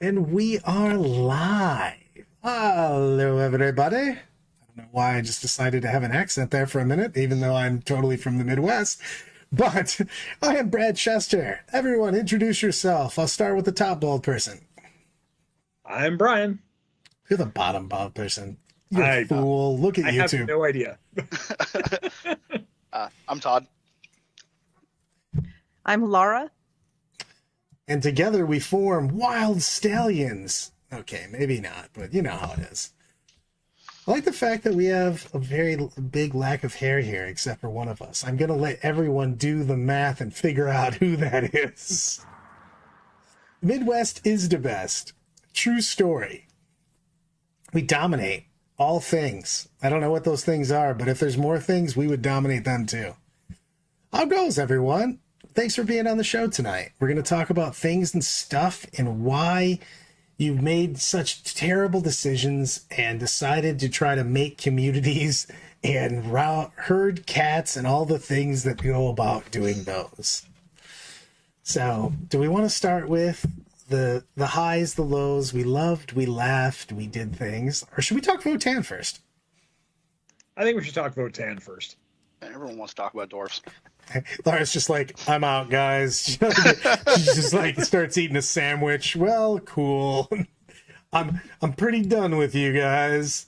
And we are live. Hello, everybody. I don't know why I just decided to have an accent there for a minute, even though I'm totally from the Midwest. But I am Brad Chester. Everyone, introduce yourself. I'll start with the top bald person. I'm Brian. You're the bottom bald person. You're a fool. Look at YouTube. I have no idea. I'm Todd. I'm Laura. And together we form Wild Stallions. Okay, maybe not, but you know how it is. I like the fact that we have a very big lack of hair here, except for one of us. I'm going to let everyone do the math and figure out who that is. Midwest is the best. True story. We dominate all things. I don't know what those things are, but if there's more things, we would dominate them too. How goes, everyone? Thanks for being on the show tonight. We're going to talk about things and stuff and why you've made such terrible decisions and decided to try to make communities and herd cats and all the things that go about doing those. So, do we want to start with the highs, the lows? We loved, we laughed, we did things. Or should we talk Votann first? I think we should talk Votann first. Everyone wants to talk about dwarfs. Laura's just like, I'm out, guys. She just like starts eating a sandwich. Well, cool. I'm pretty done with you guys.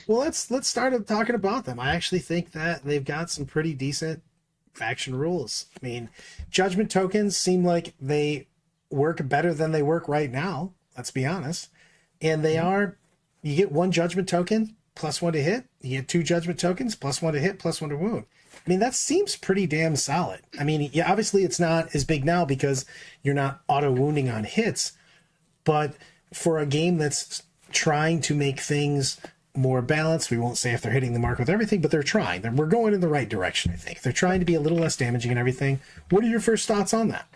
Well, let's start talking about them. I actually think that they've got some pretty decent faction rules. I mean, judgment tokens seem like they work better than they work right now. Let's be honest. And they are, you get one judgment token plus one to hit. You get two judgment tokens plus one to hit plus one to wound. I mean, that seems pretty damn solid. I mean, yeah, obviously it's not as big now because you're not auto wounding on hits, but for a game that's trying to make things more balanced, we won't say if they're hitting the mark with everything, but they're trying. We're going in the right direction, I think. They're trying to be a little less damaging and everything. What are your first thoughts on that?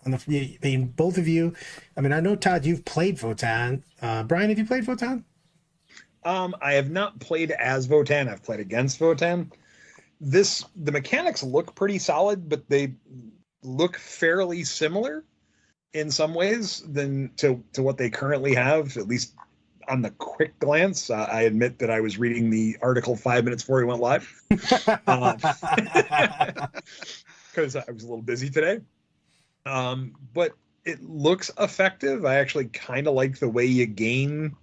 I mean, both of you, I mean, I know, Todd, you've played Votann. Brian, have you played Votann? I have not played as Votann. I've played against Votann. The mechanics look pretty solid, but they look fairly similar in some ways than to what they currently have, at least on the quick glance. I admit that I was reading the article 5 minutes before we went live because I was a little busy today. But it looks effective. I actually kind of like the way you gain.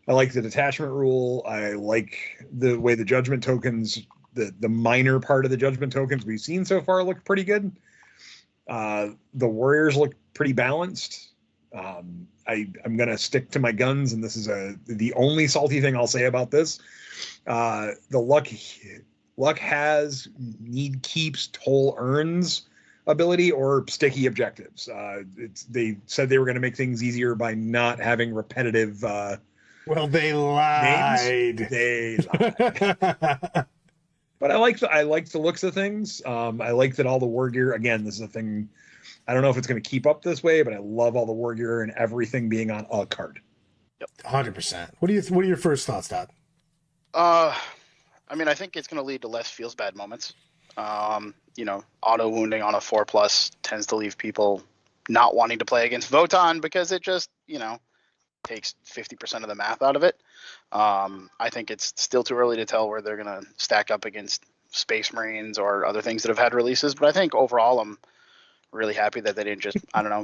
I like the detachment rule. I like the way the judgment tokens, the minor part of the judgment tokens we've seen so far look pretty good. The warriors look pretty balanced. I'm going to stick to my guns, and this is the only salty thing I'll say about this. The luck has need keeps, toll earns ability or sticky objectives. They said they were going to make things easier by not having repetitive well, they lied. Names. They lied. But I like the looks of things. I like that all the war gear. Again, this is a thing. I don't know if it's going to keep up this way, but I love all the war gear and everything being on a card. Yep, 100%. What are your first thoughts, Todd? I mean, I think it's going to lead to less feels bad moments. Auto wounding on a 4+ tends to leave people not wanting to play against Votann because it just, takes 50% of the math out of it. I think it's still too early to tell where they're going to stack up against Space Marines or other things that have had releases. But I think overall, I'm really happy that they didn't just,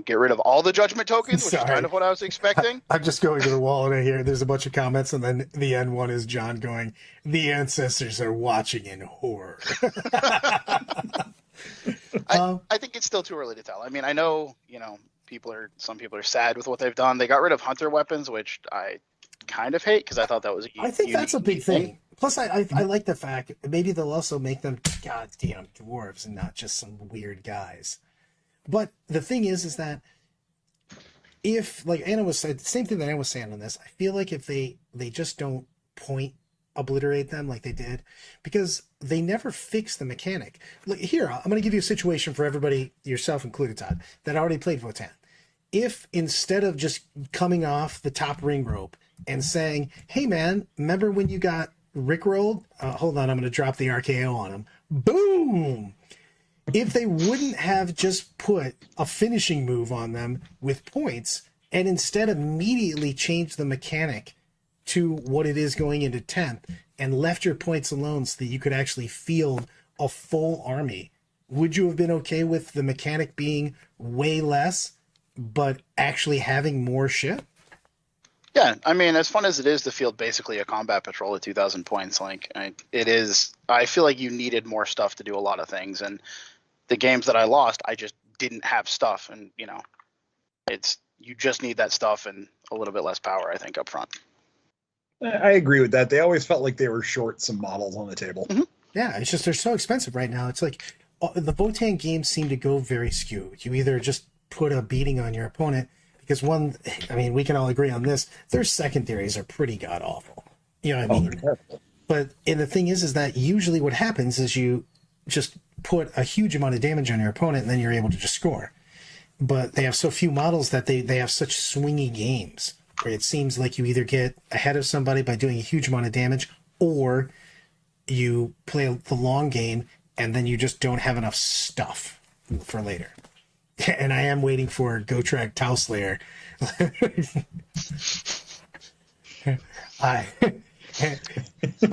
get rid of all the judgment tokens, which is kind of what I was expecting. I'm just going to the wall and I hear there's a bunch of comments, and then the end one is John going, "The ancestors are watching in horror." I think it's still too early to tell. I mean, I know, some people are sad with what they've done. They got rid of hunter weapons, which I kind of hate because I thought that was I think that's a big thing. Plus, I like the fact maybe they'll also make them goddamn dwarves and not just some weird guys. But the thing is that if, like Anna was saying, the same thing that Anna was saying on this, I feel like if they just don't obliterate them like they did, because they never fix the mechanic. Look, here, I'm going to give you a situation for everybody, yourself included, Todd, that already played Votann. If instead of just coming off the top ring rope and saying, "Hey man, remember when you got rickrolled?" Hold on, I'm going to drop the RKO on him. Boom! if they wouldn't have just put a finishing move on them with points and instead immediately changed the mechanic to what it is going into 10th and left your points alone so that you could actually field a full army, would you have been okay with the mechanic being way less, but actually having more shit? Yeah, I mean, as fun as it is to field basically a combat patrol at 2,000 points, like it is, I feel like you needed more stuff to do a lot of things. And the games that I lost, I just didn't have stuff. And, you know, you just need that stuff and a little bit less power, I think, up front. I agree with that. They always felt like they were short some models on the table. Mm-hmm. Yeah, it's just they're so expensive right now. It's like the Votann games seem to go very skewed. You either just put a beating on your opponent, because one, I mean, we can all agree on this, their secondaries are pretty god-awful. You know what I mean? But and the thing is that usually what happens is you just put a huge amount of damage on your opponent and then you're able to just score. But they have so few models that they have such swingy games where it seems like you either get ahead of somebody by doing a huge amount of damage, or you play the long game and then you just don't have enough stuff for later. And I am waiting for Gotrek Tau Slayer.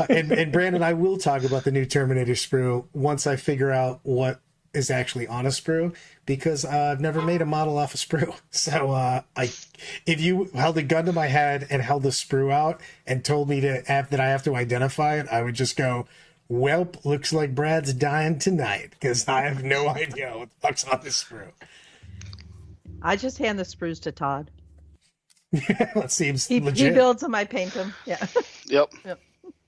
And Brandon, I will talk about the new Terminator sprue once I figure out what is actually on a sprue, because I've never made a model off a sprue. So if you held a gun to my head and held the sprue out and told me that I have to identify it, I would just go, "Welp, looks like Brad's dying tonight," because I have no idea what the fuck's on this sprue. I just hand the sprues to Todd. That seems He legit. builds them, I paint them. Yeah. Yep.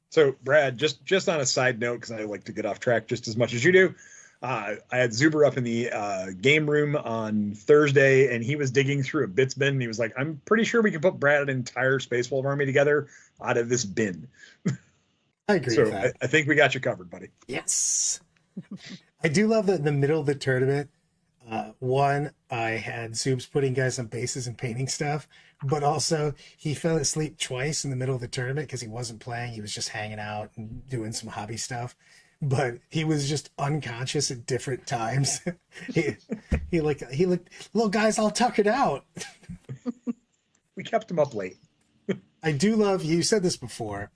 So, Brad, just on a side note, because I like to get off track just as much as you do, I had Zuber up in the game room on Thursday, and he was digging through a bits bin, and he was like, "I'm pretty sure we can put Brad an entire Space Wolf army together out of this bin." I agree So with that. I think we got you covered, buddy. Yes. I do love that in the middle of the tournament, one, I had Zoobs putting guys on bases and painting stuff, but also he fell asleep twice in the middle of the tournament because he wasn't playing. He was just hanging out and doing some hobby stuff, but he was just unconscious at different times. he looked, "Little guys, I'll tuck it out." We kept him up late. I do love, you said this before.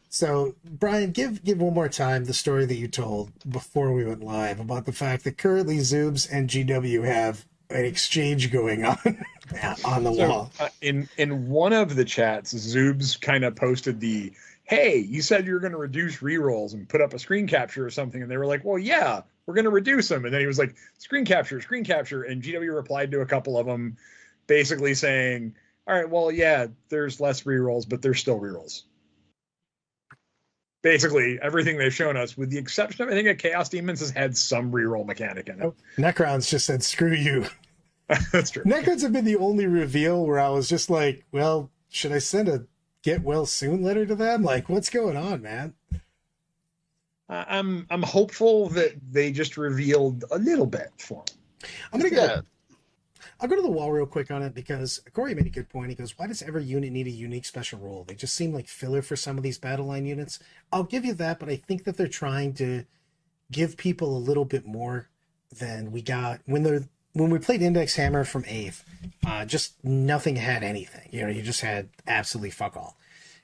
So, Brian, give one more time the story that you told before we went live about the fact that currently Zoobs and GW have an exchange going on on the wall. In one of the chats, Zoobs kind of posted the, "Hey, you said you were going to reduce rerolls," and put up a screen capture or something, and they were like, "Well, yeah, we're going to reduce them." And then he was like, screen capture, and GW replied to a couple of them basically saying, "All right, well, yeah, there's less rerolls, but there's still rerolls." Basically, everything they've shown us, with the exception of, I think, Chaos Demons has had some reroll mechanic in it. Necrons just said, "Screw you." That's true. Necrons have been the only reveal where I was just like, well, should I send a get well soon letter to them? Like, what's going on, man? I'm hopeful that they just revealed a little bit for them. I'm gonna go. I'll go to the wall real quick on it because Corey made a good point. He goes, "Why does every unit need a unique special role? They just seem like filler for some of these battle line units." I'll give you that, but I think that they're trying to give people a little bit more than we got when we played Index Hammer from 8th. Just nothing had anything. You know, you just had absolutely fuck all.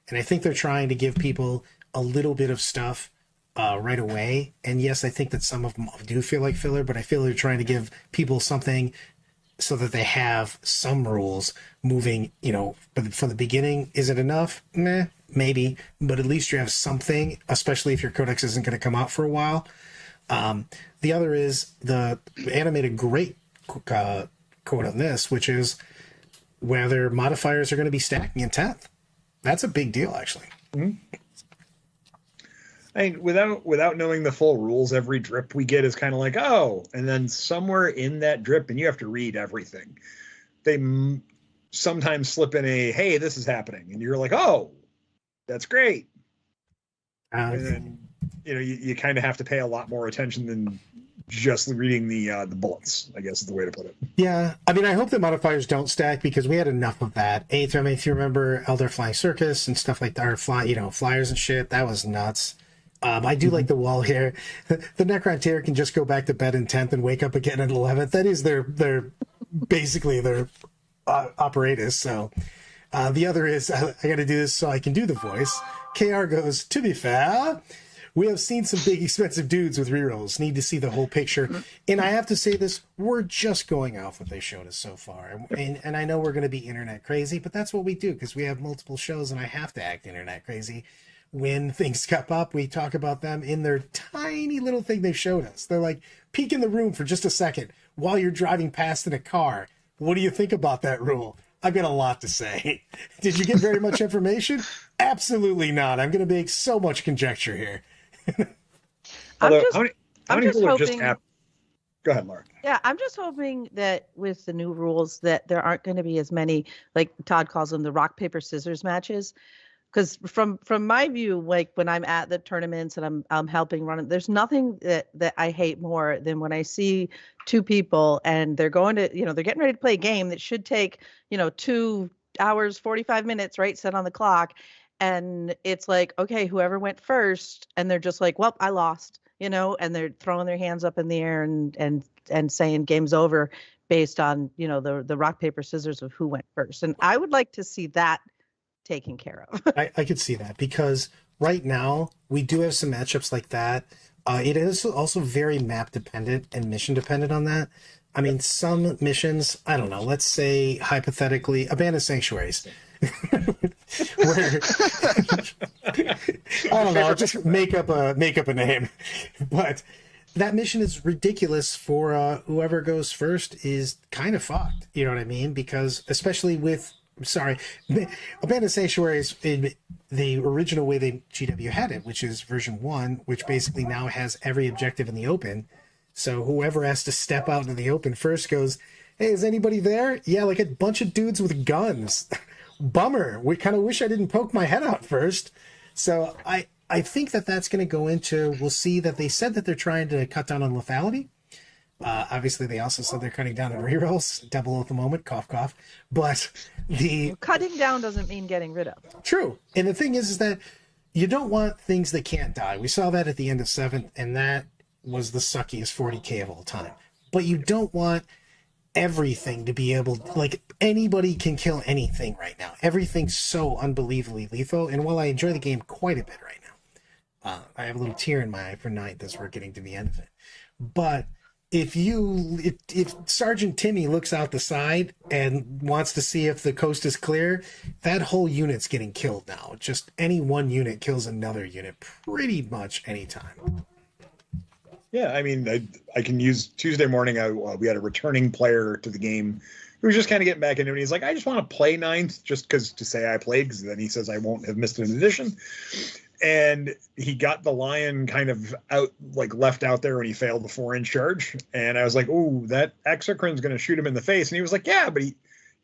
And I think they're trying to give people a little bit of stuff right away. And yes, I think that some of them do feel like filler, but I feel they're trying to give people something so that they have some rules moving, you know, but from the beginning. Is it enough? Meh, maybe, but at least you have something, especially if your codex isn't going to come out for a while. The other is the animated great quote on this, which is whether modifiers are going to be stacking in 10th. That's a big deal, actually. Mm-hmm. I mean, without knowing the full rules, every drip we get is kind of like, oh, and then somewhere in that drip, and you have to read everything, they sometimes slip in a, "Hey, this is happening," and you're like, "Oh, that's great." And then, you know, you kind of have to pay a lot more attention than just reading the bullets, I guess is the way to put it. Yeah, I mean, I hope the modifiers don't stack because we had enough of that. Eighth, I mean, if you remember Elder Flying Circus and stuff like that, or flyers and shit, that was nuts. I do like the wall here. The Necrontyr can just go back to bed in 10th and wake up again at 11th. That is their basically their apparatus. So the other is, I got to do this so I can do the voice. KR goes, to be fair, we have seen some big expensive dudes with rerolls. Need to see the whole picture. And I have to say this, we're just going off what they showed us so far. And I know we're going to be internet crazy, but that's what we do because we have multiple shows and I have to act internet crazy. When things come up, we talk about them in their tiny little thing they showed us. They're like, peek in the room for just a second while you're driving past in a car. What do you think about that rule? I've got a lot to say. Did you get very much information? Absolutely not. I'm going to make so much conjecture here. Although, just- how many I'm just people are just hoping- Go ahead, Laura. Yeah, I'm just hoping that with the new rules that there aren't going to be as many, like Todd calls them, the rock, paper, scissors matches. Because from my view, like when I'm at the tournaments and I'm helping run it, there's nothing that I hate more than when I see two people and they're going to, they're getting ready to play a game that should take, 2 hours, 45 minutes, right, set on the clock. And it's like, okay, whoever went first, and they're just like, well, I lost, and they're throwing their hands up in the air and saying game's over based on, the rock, paper, scissors of who went first. And I would like to see that taken care of. I could see that because right now we do have some matchups like that. It is also very map dependent and mission dependent on that. I mean, some missions, I don't know, let's say hypothetically abandoned sanctuaries. Where, I don't know, just make up a name. But that mission is ridiculous for whoever goes first is kind of fucked. You know what I mean? Because especially with abandoned sanctuaries in the original way GW had it, which is version 1, which basically now has every objective in the open. So whoever has to step out into the open first goes, hey, is anybody there? Yeah, like a bunch of dudes with guns. Bummer. We kind of wish I didn't poke my head out first. So I think that's going to go into, we'll see that they said that they're trying to cut down on lethality. Obviously, they also said they're cutting down on rerolls. Double at the moment, cough, cough. But Cutting down doesn't mean getting rid of. True. And the thing is that you don't want things that can't die. We saw that at the end of 7th, and that was the suckiest 40k of all time. But you don't want everything to be able, like, anybody can kill anything right now. Everything's so unbelievably lethal. And while I enjoy the game quite a bit right now, I have a little tear in my eye for 9th as we're getting to the end of it. But if Sergeant Timmy looks out the side and wants to see if the coast is clear, that whole unit's getting killed now. Just any one unit kills another unit pretty much anytime. Yeah, I mean, I can use Tuesday morning. We had a returning player to the game who was just kind of getting back into it. He's like, I just want to play 9th just because to say I played, because then he says I won't have missed an edition. And he got the lion kind of out, like left out there when he failed the 4-inch charge. And I was like, oh, that exocrine's going to shoot him in the face. And he was like, yeah, but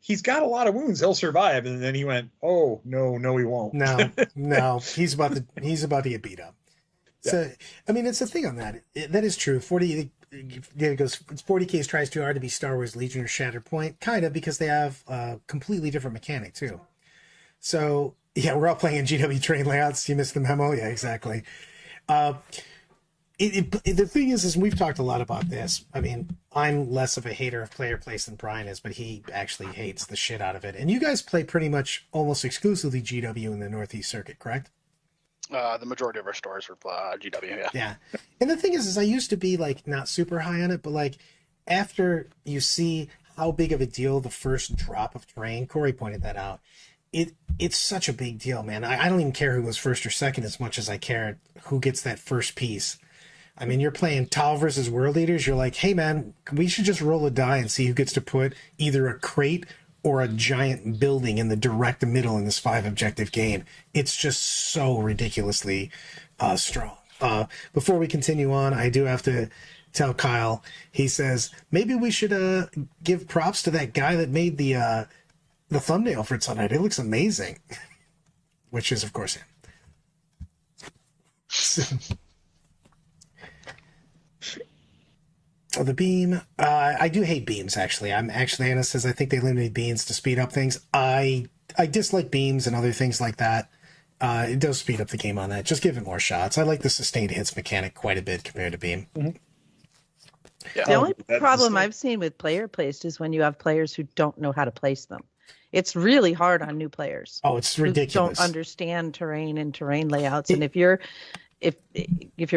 he's got a lot of wounds. He'll survive. And then he went, oh, no, he won't. No, he's about to get beat up. Yeah. So, I mean, it's a thing on that. That is true. 40K tries too hard to be Star Wars Legion or Shatterpoint, kind of, because they have a completely different mechanic too. So, yeah, we're all playing in GW train layouts. You missed the memo? Yeah, exactly. The thing is we've talked a lot about this. I mean, I'm less of a hater of player place than Brian is, but he actually hates the shit out of it. And you guys play pretty much almost exclusively GW in the Northeast Circuit, correct? The majority of our stores were GW, yeah. Yeah. And the thing is I used to be like not super high on it, but like after you see how big of a deal the first drop of terrain, Corey pointed that out, it's such a big deal, man. I don't even care who goes first or second as much as I care who gets that first piece. I mean, you're playing Tal versus World Leaders. You're like, hey, man, we should just roll a die and see who gets to put either a crate or a giant building in the direct middle in this 5-objective game. It's just so ridiculously strong. Before we continue on, I do have to tell Kyle, he says, maybe we should give props to that guy that made the thumbnail for tonight. It looks amazing. Which is, of course, him. Oh, the beam. I do hate beams, actually. Anna says, I think they limited beams to speed up things. I dislike beams and other things like that. It does speed up the game on that. Just give it more shots. I like the sustained hits mechanic quite a bit compared to Beam. Mm-hmm. Yeah. The only problem I've seen with player placed is when you have players who don't know how to place them. It's really hard on new players. Oh, it's ridiculous. Who don't understand terrain and terrain layouts. And if you're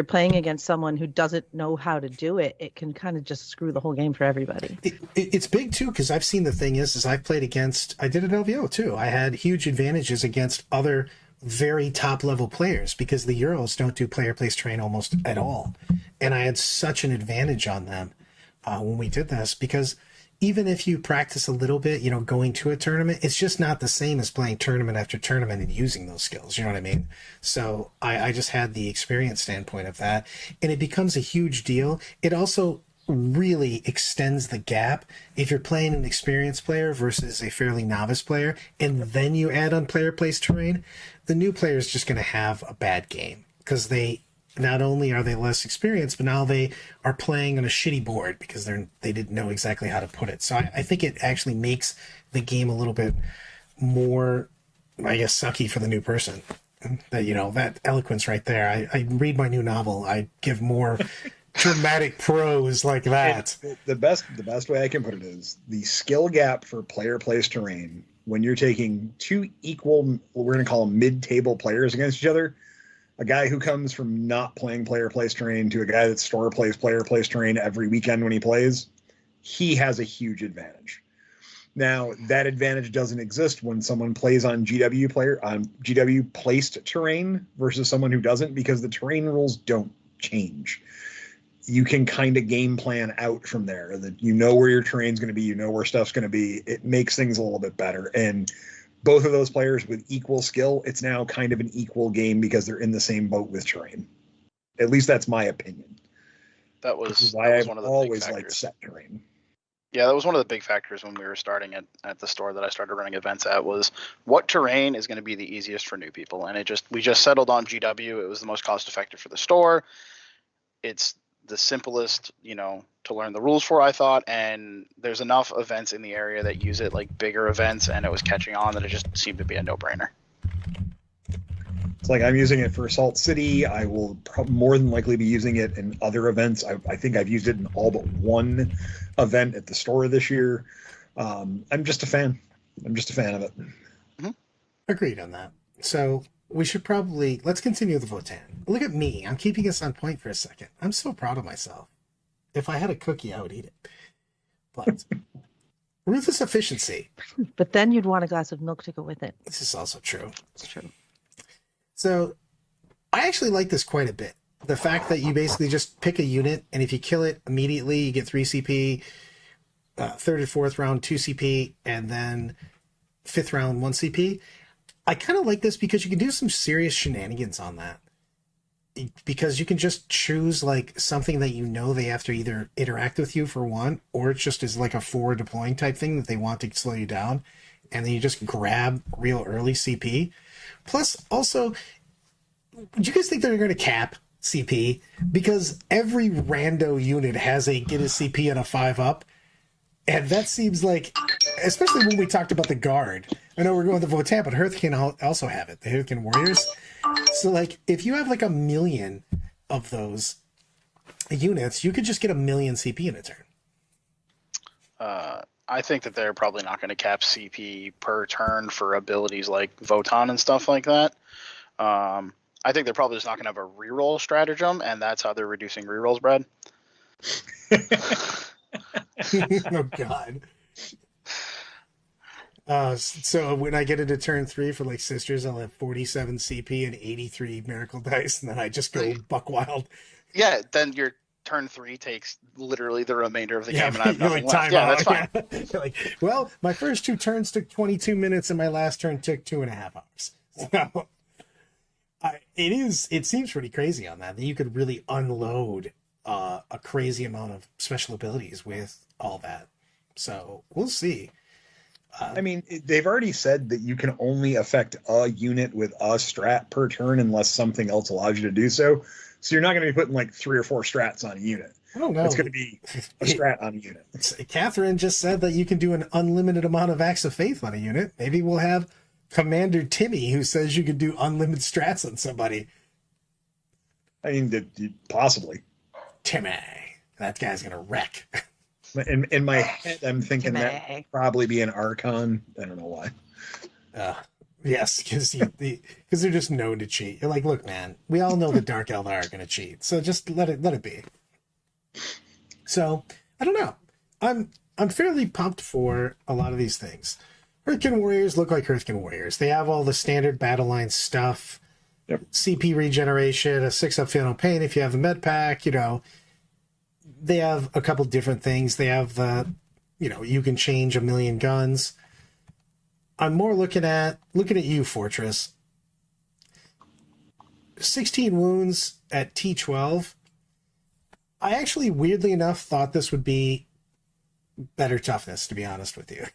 playing against someone who doesn't know how to do it, it can kind of just screw the whole game for everybody. It's big too, because I've seen the thing is I've played against, I did at LVO too. I had huge advantages against other very top level players because the Euros don't do player place terrain almost at all. And I had such an advantage on them when we did this, because even if you practice a little bit, going to a tournament, it's just not the same as playing tournament after tournament and using those skills. You know what I mean? So I just had the experience standpoint of that, and it becomes a huge deal. It also really extends the gap if you're playing an experienced player versus a fairly novice player, and then you add on player place terrain. The new player is just going to have a bad game because they not only are they less experienced, but now they are playing on a shitty board because they didn't know exactly how to put it. So I think it actually makes the game a little bit more, I guess, sucky for the new person. That eloquence right there. I read my new novel. I give more dramatic prose like that. The best way I can put it is the skill gap for player place terrain when you're taking two equal, we're going to call them mid-table players against each other. A guy who comes from not playing player place terrain to a guy that store plays player place terrain every weekend when he plays, he has a huge advantage. Now, that advantage doesn't exist when someone plays on GW placed terrain versus someone who doesn't, because the terrain rules don't change. You can kind of game plan out from there, that where your terrain's going to be, where stuff's going to be. It makes things a little bit better. And both of those players with equal skill, it's now kind of an equal game because they're in the same boat with terrain. At least that's my opinion. That was why I've one of the always big liked factors. set terrain. Yeah, that was one of the big factors when we were starting at the store that I started running events at, was what terrain is going to be the easiest for new people. And we just settled on GW. It was the most cost effective for the store. It's the simplest, to learn the rules for, I thought, and there's enough events in the area that use it, like bigger events, and it was catching on, that it just seemed to be a no-brainer. It's like I'm using it for Salt City. I will more than likely be using it in other events. I think I've used it in all but one event at the store this year. I'm just a fan. I'm just a fan of it. Mm-hmm. Agreed on that. So we should let's continue the Votann. Look at me. I'm keeping us on point for a second. I'm so proud of myself. If I had a cookie, I would eat it. But ruthless efficiency. But then you'd want a glass of milk to go with it. This is also true. It's true. So I actually like this quite a bit. The fact that you basically just pick a unit, and if you kill it immediately, you get 3 CP, third and fourth round, 2 CP, and then fifth round, 1 CP. I kind of like this because you can do some serious shenanigans on that. Because you can just choose like something that they have to either interact with you for one, or it just is like a forward deploying type thing that they want to slow you down, and then you just grab real early CP. Plus, also, do you guys think they're going to cap CP? Because every rando unit has a get a CP and a 5-up, and that seems like, especially when we talked about the guard. I know we're going to Votann, but Hearth can also have it. The Hearthkin Warriors. So, like, if you have like 1 million of those units, you could just get 1 million CP in a turn. I think that they're probably not going to cap CP per turn for abilities like Votann and stuff like that. I think they're probably just not going to have a reroll stratagem, and that's how they're reducing rerolls, Brad. Oh, God. So when I get into turn 3 for like Sisters, I'll have 47 CP and 83 Miracle Dice, and then I just go buck wild. Yeah, then your turn 3 takes literally the remainder of the game, and I have you're nothing like, left. Yeah, that's fine. You're like, well, my first 2 turns took 22 minutes, and my last turn took 2.5 hours. So it seems pretty crazy on that you could really unload a crazy amount of special abilities with all that. So we'll see. I mean, they've already said that you can only affect a unit with a strat per turn unless something else allows you to do so. So you're not going to be putting like 3 or 4 strats on a unit. I don't know. It's going to be a strat on a unit. Catherine just said that you can do an unlimited amount of acts of faith on a unit. Maybe we'll have Commander Timmy, who says you could do unlimited strats on somebody. I mean, possibly. Timmy, that guy's gonna wreck. In my head, I'm thinking that Timmy. would probably be an Archon. I don't know why. Yes, because they're just known to cheat. You're like, look, man, we all know the Dark Eldar are going to cheat, so just let it be. So I don't know. I'm fairly pumped for a lot of these things. Earthkin Warriors look like Earthkin Warriors. They have all the standard battle line stuff. Yep. CP regeneration, a 6-up Fatal Pain if you have the med pack. They have a couple different things. They have the, you can change 1,000,000 guns. I'm more looking at you, Fortress. 16 wounds at T12. I actually, weirdly enough, thought this would be better toughness, to be honest with you.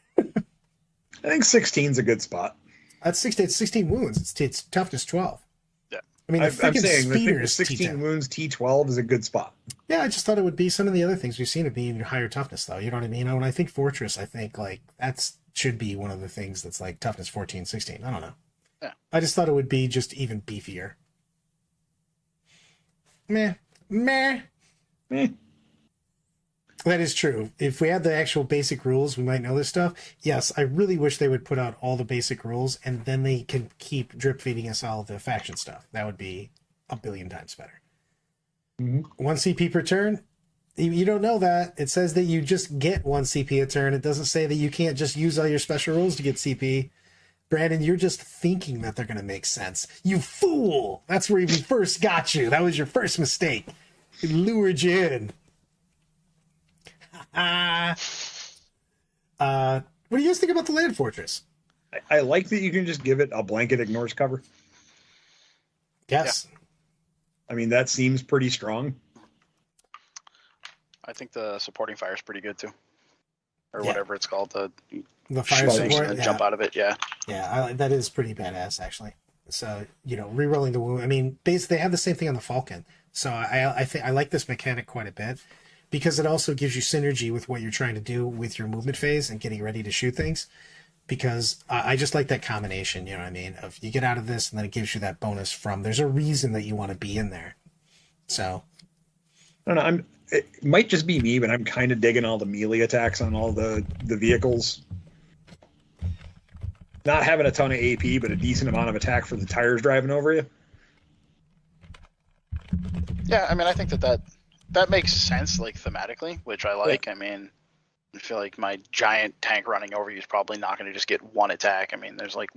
I think 16's a good spot. It's 16 wounds. It's toughness 12. Yeah. I mean, I'm saying speeder is 16 T10. wounds T12 is a good spot. Yeah, I just thought it would be some of the other things we've seen it being higher toughness, though. You know what I mean? When I think Fortress, I think that's should be one of the things that's like toughness 14, 16. I don't know. Yeah. I just thought it would be just even beefier. Meh. That is true. If we had the actual basic rules, we might know this stuff. Yes, I really wish they would put out all the basic rules, and then they can keep drip feeding us all the faction stuff. That would be 1,000,000,000 times better. Mm-hmm. 1 CP per turn. You don't know that. It says that you just get 1 CP a turn. It doesn't say that you can't just use all your special rules to get CP. Brandon, you're just thinking that they're going to make sense. You fool! That's where we first got you. That was your first mistake. It lured you in. What do you guys think about the Land Fortress? I like that you can just give it a blanket ignores cover. Yes. I mean, that seems pretty strong. I think the supporting fire is pretty good too, or Yeah. whatever it's called. The Fire Schmutz. support. jump out of it. Yeah. Yeah, that is pretty badass, actually. So, rerolling the wound. I mean, basically, they have the same thing on the Falcon. So I think I like this mechanic quite a bit because it also gives you synergy with what you're trying to do with your movement phase and getting ready to shoot things. Because I just like that combination, you know what I mean? Of you get out of this and then it gives you that bonus from. There's a reason that you want to be in there. So. I don't know. It might just be me, but I'm kind of digging all the melee attacks on all the vehicles. Not having a ton of AP, but a decent amount of attack for the tires driving over you. Yeah, I mean, I think that makes sense, like thematically, which I like. Yeah. I mean, I feel like my giant tank running over you is probably not going to just get 1 attack. I mean, there's like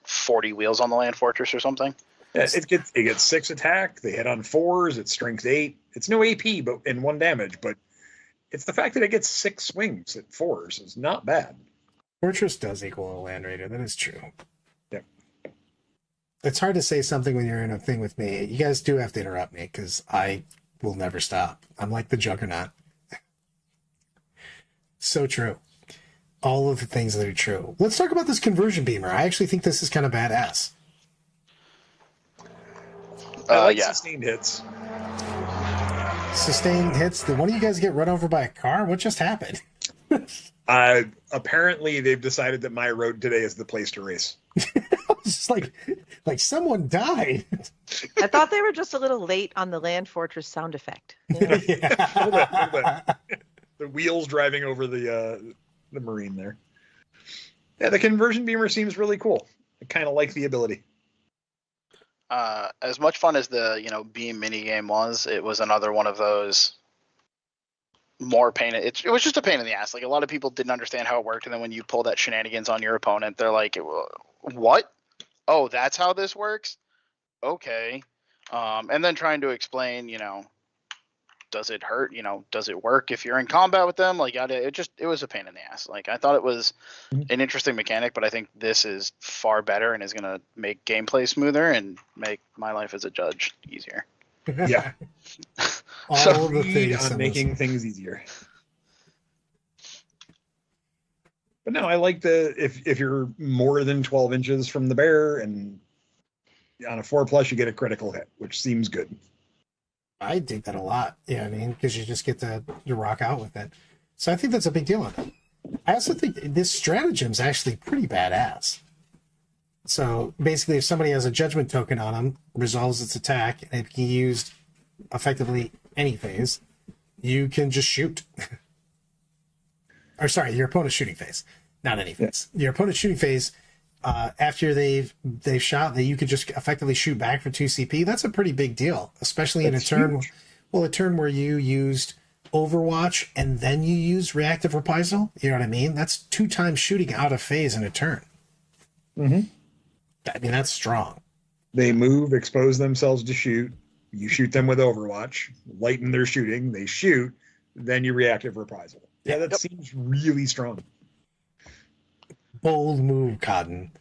40 wheels on the Land Fortress or something. Yeah, it gets 6 attack. They hit on 4s. It's strength 8. It's no AP, but in 1 damage. But it's the fact that it gets 6 swings at 4s is not bad. Fortress does equal a Land Raider. That is true. Yeah. It's hard to say something when you're in a thing with me. You guys do have to interrupt me because I will never stop. I'm like the Juggernaut. So true. All of the things that are true. Let's talk about this conversion beamer. I actually think this is kind of badass. I like yeah. sustained hits. Sustained hits. Did one of you guys get run over by a car? What just happened? Apparently, they've decided that my road today is the place to race. It's just like someone died. I thought they were just a little late on the Land Fortress sound effect. A little bit. The wheels driving over the Marine there. Yeah, the conversion beamer seems really cool. I kind of like the ability. As much fun as the beam mini game was, it was another one of those more pain. It was just a pain in the ass. Like, a lot of people didn't understand how it worked, and then when you pull that shenanigans on your opponent, they're like, "What? Oh, that's how this works? Okay." And then trying to explain, does it hurt? Does it work if you're in combat with them? Like, it was a pain in the ass. Like, I thought it was an interesting mechanic, but I think this is far better and is going to make gameplay smoother and make my life as a judge easier. Yeah. All the things on making things easier. But no, I like if you're more than 12 inches from the bear and on a 4+ you get a critical hit, which seems good. I dig that a lot. Yeah, I mean, because you just get to rock out with it. So I think that's a big deal on it. I also think this stratagem's actually pretty badass. So basically, if somebody has a judgment token on them, resolves its attack, and it can be used effectively any phase, you can just shoot. Or sorry, your opponent's shooting phase, not any phase. Your opponent's shooting phase, after they've shot, that you could just effectively shoot back for 2 CP. That's a pretty big deal, especially in a turn. Huge. Well, a turn where you used Overwatch and then you use reactive reprisal. You know what I mean? That's 2 times shooting out of phase in a turn. Mm-hmm. I mean, that's strong. They move, expose themselves to shoot. You shoot them with Overwatch, lighten their shooting. They shoot, then you reactive reprisal. Yeah, that seems really strong. Bold move, Cotton.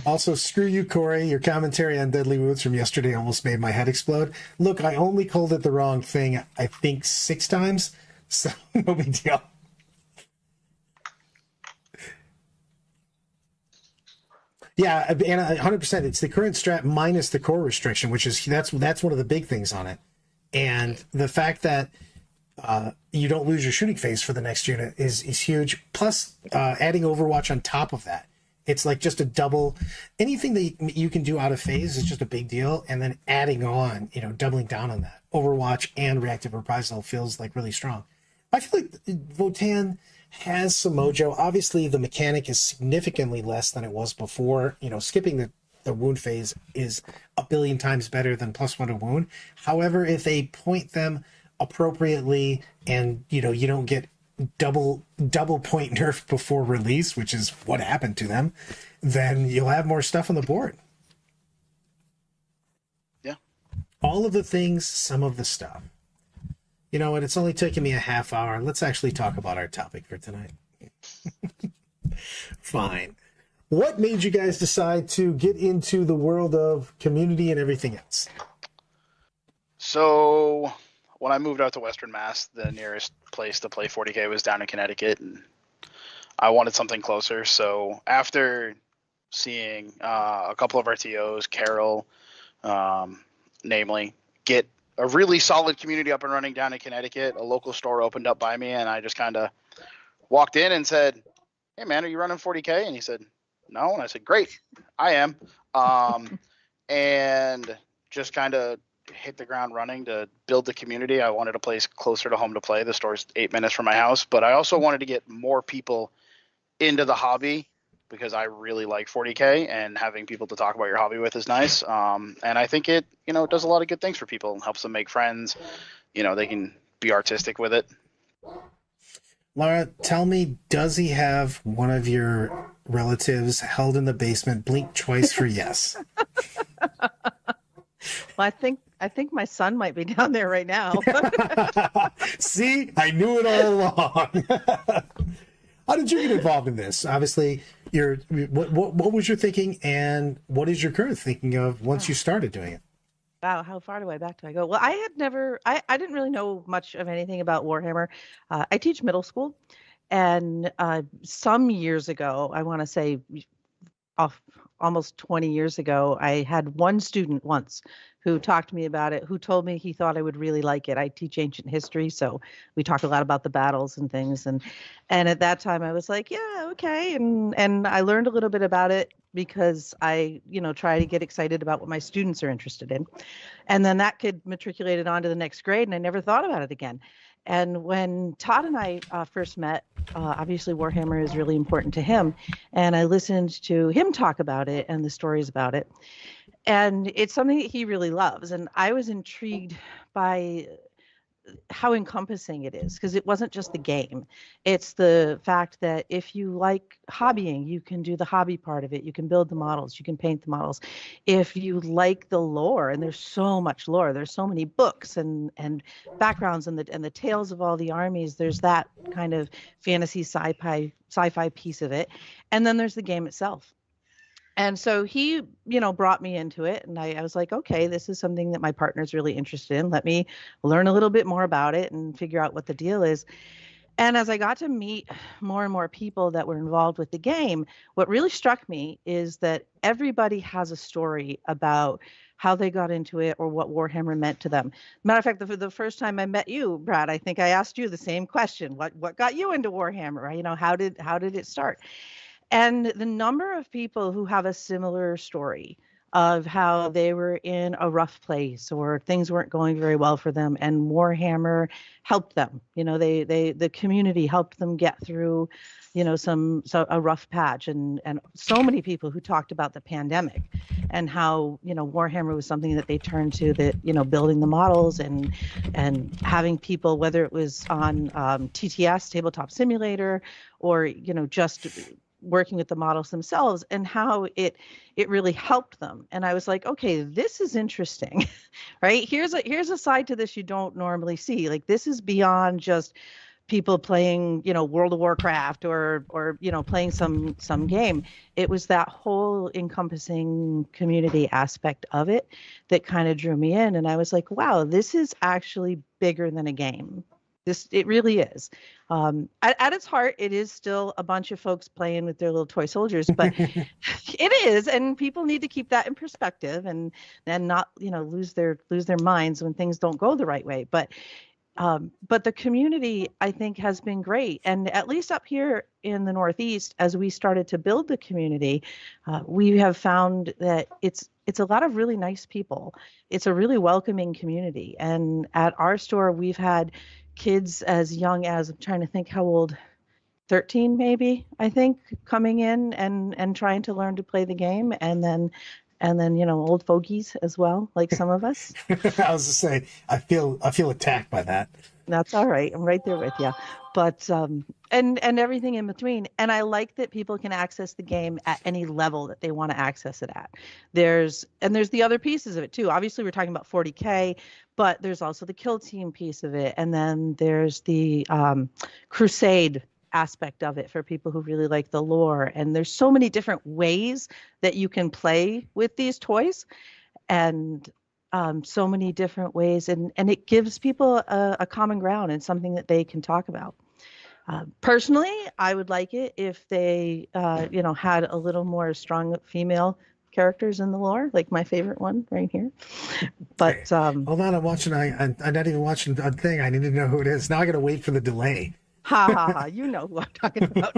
Also, screw you, Corey. Your commentary on Deadly Wounds from yesterday almost made my head explode. Look, I only called it the wrong thing, I think 6 times, so no big deal. Yeah, and 100%. It's the current strat minus the core restriction, which is that's one of the big things on it, and the fact that you don't lose your shooting phase for the next unit is huge. Plus, adding Overwatch on top of that, it's like just a double. Anything that you can do out of phase is just a big deal, and then adding on, doubling down on that, Overwatch and reactive reprisal feels like really strong. I feel like Votann has some mojo. Obviously, the mechanic is significantly less than it was before. Skipping the wound phase is a billion times better than +1 to wound. However, if they point them appropriately and you don't get double point nerf before release, which is what happened to them, then you'll have more stuff on the board. Yeah. All of the things, some of the stuff. You know what? It's only taken me a half hour. Let's actually talk about our topic for tonight. Fine. What made you guys decide to get into the world of community and everything else? So when I moved out to Western Mass, the nearest place to play 40K was down in Connecticut, and I wanted something closer. So after seeing a couple of our TOs, Carol, namely, get a really solid community up and running down in Connecticut, a local store opened up by me, and I just kind of walked in and said, "Hey man, are you running 40K?" And he said, "No." And I said, "Great, I am." And just kind of hit the ground running to build the community. I wanted a place closer to home to play. The store's 8 minutes from my house, but I also wanted to get more people into the hobby because I really like 40K, and having people to talk about your hobby with is nice. And I think it, does a lot of good things for people. It helps them make friends. They can be artistic with it. Laura, tell me, does he have one of your relatives held in the basement? Blink twice for yes. Well, I think my son might be down there right now. See, I knew it all along. How did you get involved in this? Obviously, what was your thinking, and what is your current thinking of once you started doing it? Wow, how far back do I go? Well, I didn't really know much of anything about Warhammer. I teach middle school, and some years ago, I want to say almost 20 years ago, I had one student once who talked to me about it, who told me he thought I would really like it. I teach ancient history, so we talk a lot about the battles and things. And at that time I was like, yeah, okay. And I learned a little bit about it because I, try to get excited about what my students are interested in. And then that kid matriculated on to the next grade, and I never thought about it again. And when Todd and I first met, obviously Warhammer is really important to him. And I listened to him talk about it and the stories about it. And it's something that he really loves. And I was intrigued by how encompassing it is, because it wasn't just the game. It's the fact that if you like hobbying, you can do the hobby part of it. You can build the models, you can paint the models. If you like the lore, and there's so much lore, there's so many books and backgrounds and the tales of all the armies, there's that kind of fantasy sci-fi piece of it. And then there's the game itself. And so he, brought me into it, and I was like, okay, this is something that my partner's really interested in. Let me learn a little bit more about it and figure out what the deal is. And as I got to meet more and more people that were involved with the game, what really struck me is that everybody has a story about how they got into it or what Warhammer meant to them. Matter of fact, the first time I met you, Brad, I think I asked you the same question. What got you into Warhammer? Right? How did it start? And the number of people who have a similar story of how they were in a rough place or things weren't going very well for them, and Warhammer helped them. The community helped them get through, a rough patch, and so many people who talked about the pandemic and how Warhammer was something that they turned to, that building the models and having people, whether it was on TTS, Tabletop Simulator, or just working with the models themselves, and how it really helped them. And I was like, okay, this is interesting. Right? Here's a side to this you don't normally see. Like, this is beyond just people playing, World of Warcraft or playing some game. It was that whole encompassing community aspect of it that kind of drew me in. And I was like, wow, this is actually bigger than a game. It really is. At its heart, it is still a bunch of folks playing with their little toy soldiers, but it is, and people need to keep that in perspective and not lose their minds when things don't go the right way. But the community, I think, has been great, and at least up here in the Northeast, as we started to build the community, we have found that it's a lot of really nice people. It's a really welcoming community, and at our store, we've had kids as young as, I'm trying to think how old, 13 maybe, I think, coming in and trying to learn to play the game, and then old fogies as well, like some of us. I was just saying, I feel attacked by that. That's all right. I'm right there with you. But and everything in between. And I like that people can access the game at any level that they want to access it at. There's the other pieces of it too. Obviously, we're talking about 40K, but there's also the kill team piece of it, and then there's the crusade aspect of it for people who really like the lore. And there's so many different ways that you can play with these toys, and so many different ways, and it gives people a common ground and something that they can talk about. Personally, I would like it if they had a little more strong female characters in the lore, like my favorite one right here. But hold on, I'm watching. I'm not even watching a thing. I need to know who it is. Now I got to wait for the delay. Ha ha ha! You know who I'm talking about.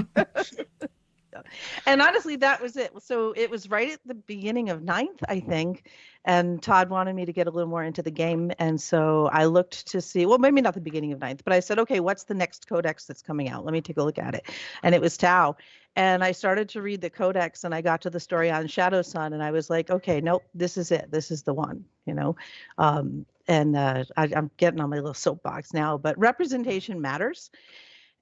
And honestly, that was it. So it was right at the beginning of 9th, I think, and Todd wanted me to get a little more into the game, and so I looked to see, well, maybe not the beginning of 9th, but I said, okay, what's the next codex that's coming out? Let me take a look at it. And it was Tau. And I started to read the codex, and I got to the story on Shadow Sun, and I was like, okay, nope, this is it. This is the one, I'm getting on my little soapbox now, but representation matters.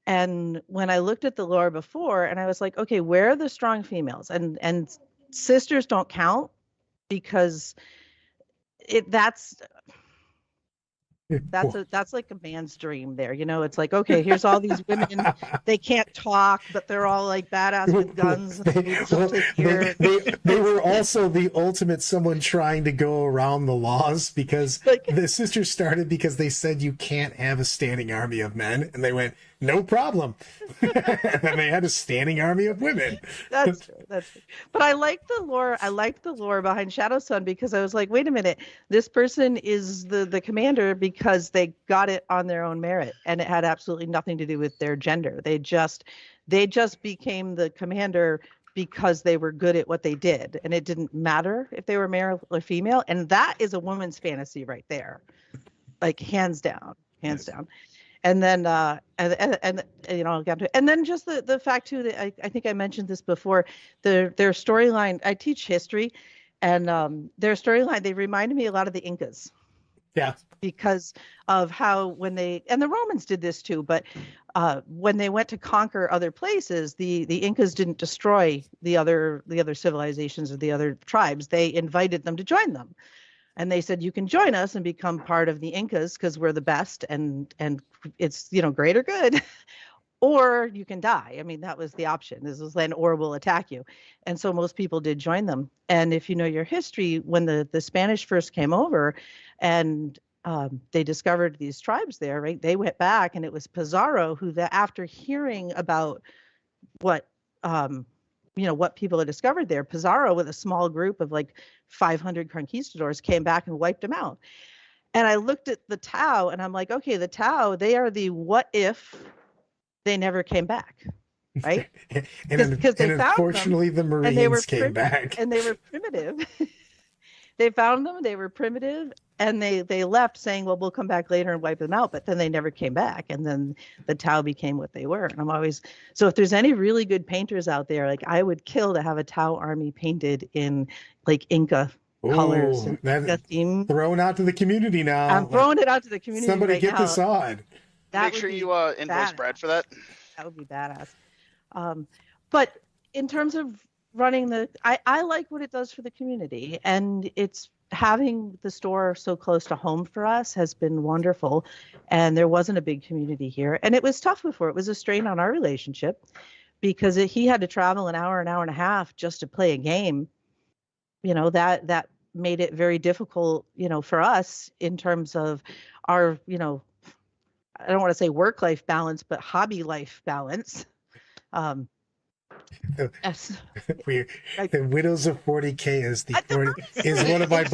And when I looked at the lore before, and I was like, okay, where are the strong females? And sisters don't count, because that's like a man's dream there. It's like, okay, here's all these women, they can't talk, but they're all like badass with guns. They were also the ultimate someone trying to go around the laws, because the sisters started because they said you can't have a standing army of men, and they went, no problem. And then they had a standing army of women. That's true. But I like the lore. I liked the lore behind Shadow Sun, because I was like, wait a minute, this person is the commander because they got it on their own merit, and it had absolutely nothing to do with their gender. They just became the commander because they were good at what they did, and it didn't matter if they were male or female. And that is a woman's fantasy right there, like hands down. And then, and then just the fact too that I think I mentioned this before, their storyline. I teach history, and their storyline, they reminded me a lot of the Incas. Yeah. Because of how and the Romans did this too, but when they went to conquer other places, the Incas didn't destroy the other civilizations or the other tribes. They invited them to join them. And they said, you can join us and become part of the Incas because we're the best, and it's, greater good, or you can die. I mean, that was the option. This was land, or we'll attack you. And so most people did join them. And if you know your history, when the Spanish first came over and they discovered these tribes there, right? They went back, and it was Pizarro who, after hearing about what people had discovered there, Pizarro with a small group of like 500 conquistadors came back and wiped them out. And I looked at the Tau, and I'm like, okay, the Tau, they are the what if they never came back. right? And, 'Cause they found them, unfortunately, the and they were Marines came back. and they were primitive. They found them, they were primitive, and they left saying, well, we'll come back later and wipe them out, but then they never came back, and then the Tau became what they were. And I'm always, so if there's any really good painters out there, like I would kill to have a Tau army painted in like Inca colors and Inca theme. Thrown out to the community now. I'm throwing it out to the community. Somebody right get now. this on. Make sure you invoice Brad for that. That would be badass. But in terms of running I like what it does for the community, and it's having the store so close to home for us has been wonderful. And there wasn't a big community here, and it was tough before. It was a strain on our relationship because he had to travel an hour and a half just to play a game. That made it very difficult, for us in terms of our, I don't want to say work-life balance, but hobby life balance. Yes. The Widows of 40K is one of my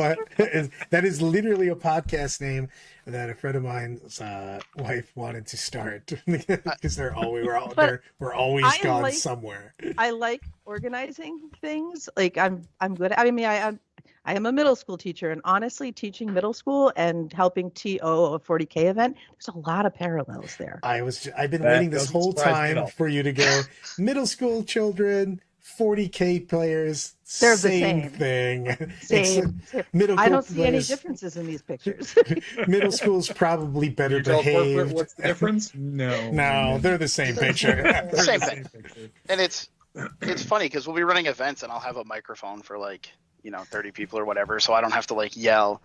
that is literally a podcast name that a friend of mine's wife wanted to start because we're always gone somewhere. I like organizing things. Like I'm good. I mean, I am a middle school teacher, and honestly, teaching middle school and helping TO a 40K event, there's a lot of parallels there. I've been waiting this whole time for you to go middle school children, 40K players. They're the same thing. Same. I don't see any differences in these pictures. Middle school's probably better behaved. What's the difference? No, they're the same picture. Same thing. And it's funny because we'll be running events, and I'll have a microphone for 30 people or whatever, so I don't have to yell.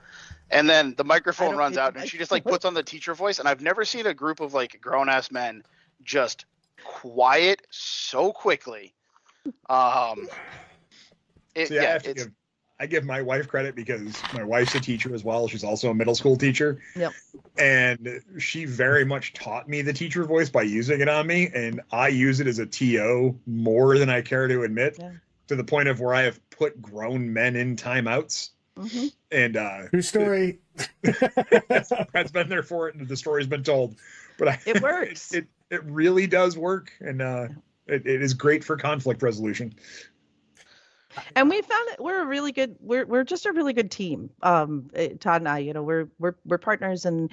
And then the microphone runs out, and she just puts on the teacher voice. And I've never seen a group of grown ass men just quiet so quickly. I give my wife credit because my wife's a teacher as well. She's also a middle school teacher. Yep. And she very much taught me the teacher voice by using it on me, and I use it as a TO more than I care to admit. Yeah. To the point of where I have put grown men in timeouts. Mm-hmm. And true story. Brad's been there for it, and the story's been told. But it works. It really does work, and it is great for conflict resolution. And we found that we're just a really good team. Todd and I, we're partners, and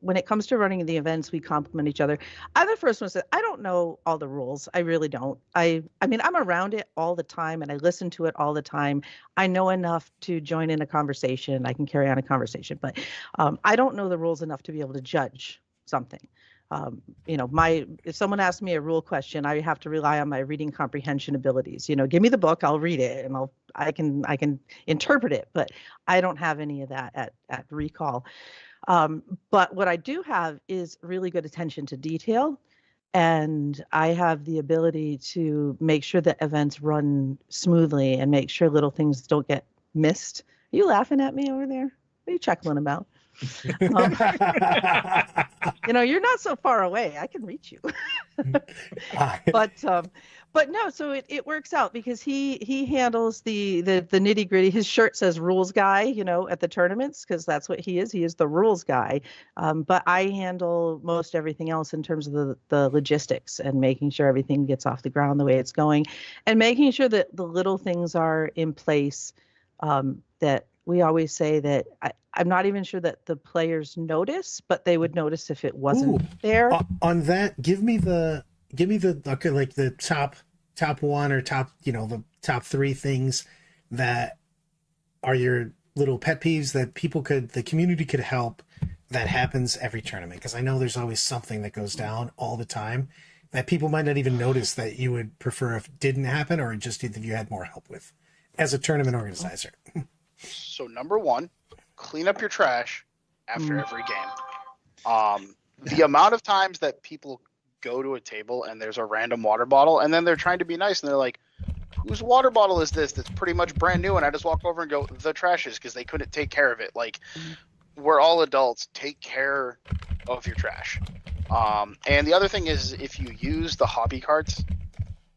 when it comes to running the events, we complement each other. I'm the first one to say, I don't know all the rules. I really don't. I mean, I'm around it all the time, and I listen to it all the time. I know enough to join in a conversation. I can carry on a conversation, but I don't know the rules enough to be able to judge something. If someone asks me a rule question, I have to rely on my reading comprehension abilities. Give me the book, I'll read it, and I can interpret it, but I don't have any of that at recall. But what I do have is really good attention to detail, and I have the ability to make sure that events run smoothly and make sure little things don't get missed. Are you laughing at me over there? What are you chuckling about? You're not so far away. I can reach you. But no, so it works out because he handles the nitty gritty. His shirt says rules guy, at the tournaments, because that's what he is. He is the rules guy. But I handle most everything else in terms of the logistics and making sure everything gets off the ground the way it's going, and making sure that the little things are in place. That we always say that I'm not even sure that the players notice, but they would notice if it wasn't there. On that, give me the the top one or top, the top three things that are your little pet peeves that the community could help that happens every tournament. Because I know there's always something that goes down all the time that people might not even notice that you would prefer if it didn't happen, or just if you had more help with as a tournament organizer. So number one, clean up your trash after every game. The amount of times that people go to a table and there's a random water bottle, and then they're trying to be nice, and they're like, whose water bottle is this that's pretty much brand new? And I just walk over and go, the trash's, because they couldn't take care of it. We're all adults. Take care of your trash. And the other thing is, if you use the hobby carts,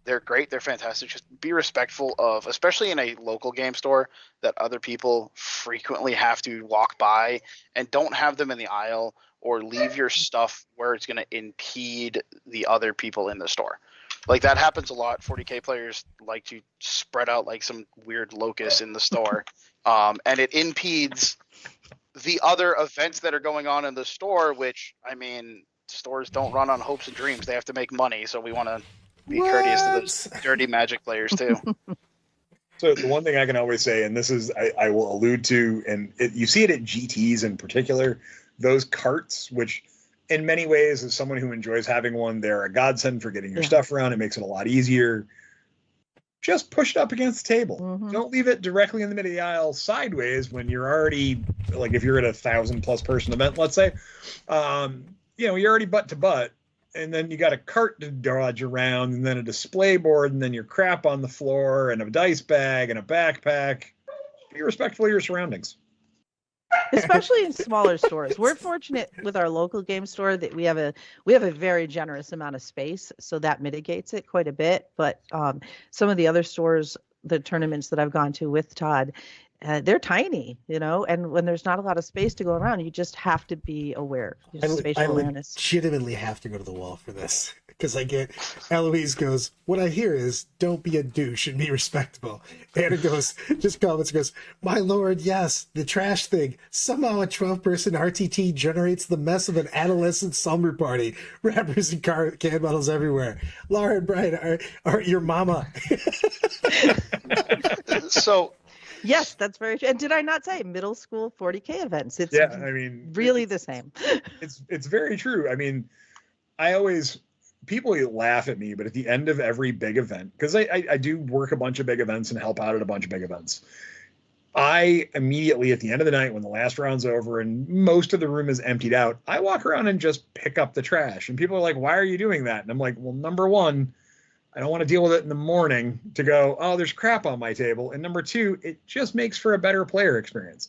they're great. They're fantastic. Just be respectful of, especially in a local game store, that other people frequently have to walk by, and don't have them in the aisle or leave your stuff where it's going to impede the other people in the store. Like that happens a lot. 40K players like to spread out like some weird locus in the store, and it impedes the other events that are going on in the store. Which, I mean, stores don't run on hopes and dreams; they have to make money. So we want to be courteous to those dirty Magic players too. So the one thing I can always say, and this is I will allude to, and you see it at GTs in particular, those carts, which in many ways, as someone who enjoys having one, they're a godsend for getting your stuff around. It makes it a lot easier. Just push it up against the table. Don't leave it directly in the middle of the aisle sideways when you're already, like if you're at 1,000+ person event, let's say, you're already butt to butt. And then you got a cart to dodge around, and then a display board, and then your crap on the floor, and a dice bag, and a backpack. Be respectful of your surroundings. Especially in smaller stores. We're fortunate with our local game store that we have a very generous amount of space, so that mitigates it quite a bit. But some of the other stores, the tournaments that I've gone to with Todd, they're tiny, and when there's not a lot of space to go around, you just have to be aware. Spatial awareness. Legitimately have to go to the wall for this, because Eloise goes, what I hear is don't be a douche and be respectable. Anna goes, my lord, yes, the trash thing. Somehow a 12-person RTT generates the mess of an adolescent slumber party. Wrappers and can bottles everywhere. Laura and Brian are your mama. So... Yes, that's very true. And did I not say middle school 40K events? It's really the same. It's very true. I mean, people laugh at me, but at the end of every big event, because I do work a bunch of big events and help out at a bunch of big events, I immediately at the end of the night when the last round's over and most of the room is emptied out, I walk around and just pick up the trash. And people are like, why are you doing that? And I'm like, well, number one, I don't want to deal with it in the morning to go, oh, there's crap on my table. And number two, it just makes for a better player experience.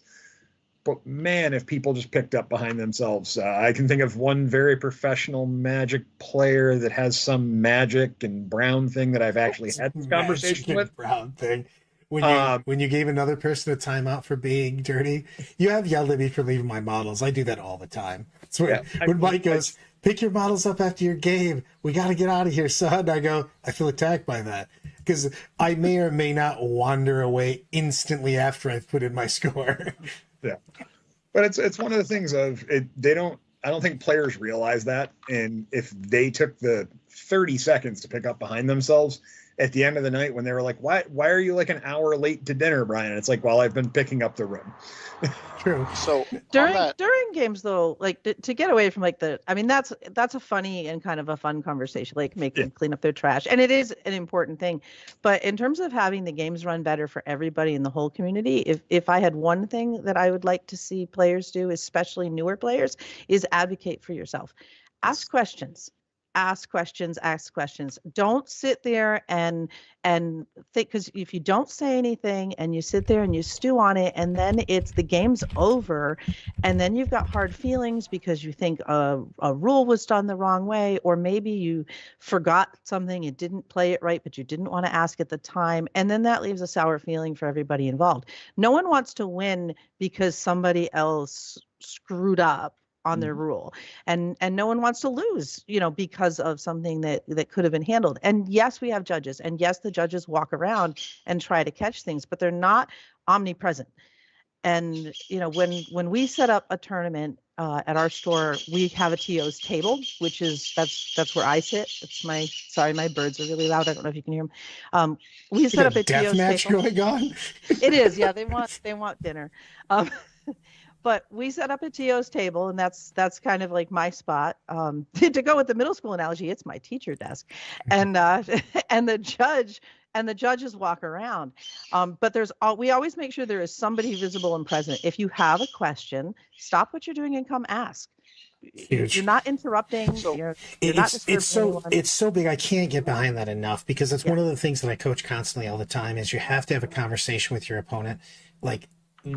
But man, if people just picked up behind themselves, I can think of one very professional Magic player that has some Magic and Brown thing that I've actually had this conversation with. Brown thing. When you gave another person a timeout for being dirty, you have yelled at me for leaving my models. I do that all the time. So when Mike goes, pick your models up after your game. We got to get out of here, son. I go, I feel attacked by that because I may or may not wander away instantly after I've put in my score. Yeah. But it's one of the things of it. I don't think players realize that. And if they took the 30 seconds to pick up behind themselves at the end of the night when they were like, why are you like an hour late to dinner, Brian? It's like, well, I've been picking up the room. True. So during games though, like to get away from that's a funny and kind of a fun conversation, like making them clean up their trash. And it is an important thing. But in terms of having the games run better for everybody in the whole community, if I had one thing that I would like to see players do, especially newer players, is advocate for yourself. Ask questions. Ask questions. Don't sit there and think, because if you don't say anything and you sit there and you stew on it and then the game's over and then you've got hard feelings because you think a rule was done the wrong way, or maybe you forgot something, you didn't play it right, but you didn't want to ask at the time. And then that leaves a sour feeling for everybody involved. No one wants to win because somebody else screwed up on their rule, and no one wants to lose, because of something that could have been handled. And yes, we have judges, and yes, the judges walk around and try to catch things, but they're not omnipresent. And when we set up a tournament at our store, we have a TO's table, which is that's where I sit. It's my birds are really loud. I don't know if you can hear them. We set up a TO's match table. Going on. It is, yeah. They want dinner. But we set up a TO's table, and that's kind of like my spot. To go with the middle school analogy, it's my teacher desk, and the judges walk around. But we always make sure there is somebody visible and present. If you have a question, stop what you're doing and come ask. Huge. You're not interrupting. It's so big. I can't get behind that enough, because it's one of the things that I coach constantly all the time is you have to have a conversation with your opponent. Like,